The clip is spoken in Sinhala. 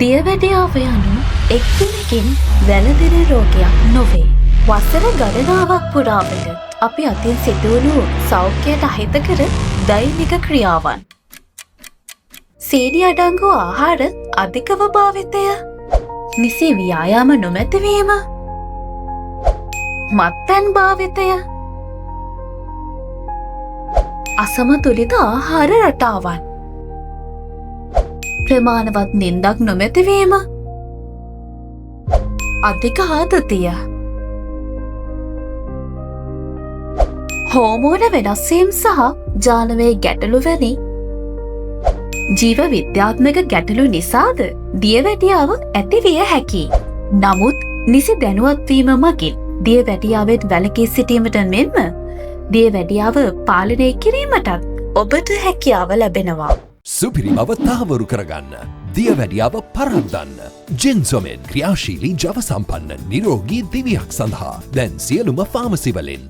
දියවැඩියාව යනු එක්දිනකින් වැළඳෙන රෝගයක් නොවේ. වසර ගණනාවක් පුරාවට අපි අතින් සිදුවුණු සෞඛ්‍යයට අහිතකර දෛනික ක්‍රියාවන්. සීනි අඩංගු ආහාර අධිකව භාවිතය, නිසි ව්‍යායාම නොමැතිවීම, මත්පැන් භාවිතය, අසමතුලිත ආහාර රටාවන්, ප්‍රමාණවත් නින්දක් නොමැතිවීම, අධික ආතතිය, හෝමෝන වෙනස්වීම් සහ ජානවේ ගැටලු වැනි ජීව විද්‍යාත්මක ගැටලු නිසාද දියවැඩියාව ඇතිවිය හැකි. නමුත් නිසි දැනුවත්වීම මගින් දියවැඩියාවෙන් වැළකී සිටීමට මෙන්ම දියවැඩියාව පාලනය කිරීමටත් ඔබට හැකියාව ලැබෙනවා. සුපිරි බව තහවුරු කරගන්න. දියවැඩියාව පරද්දන්න. ජෙන්සොමෙන් ක්‍රියාශීලී ජව සම්පන්න නිරෝගී දිවියක් සඳහා දැන් සියලුම ෆාමසිවලින්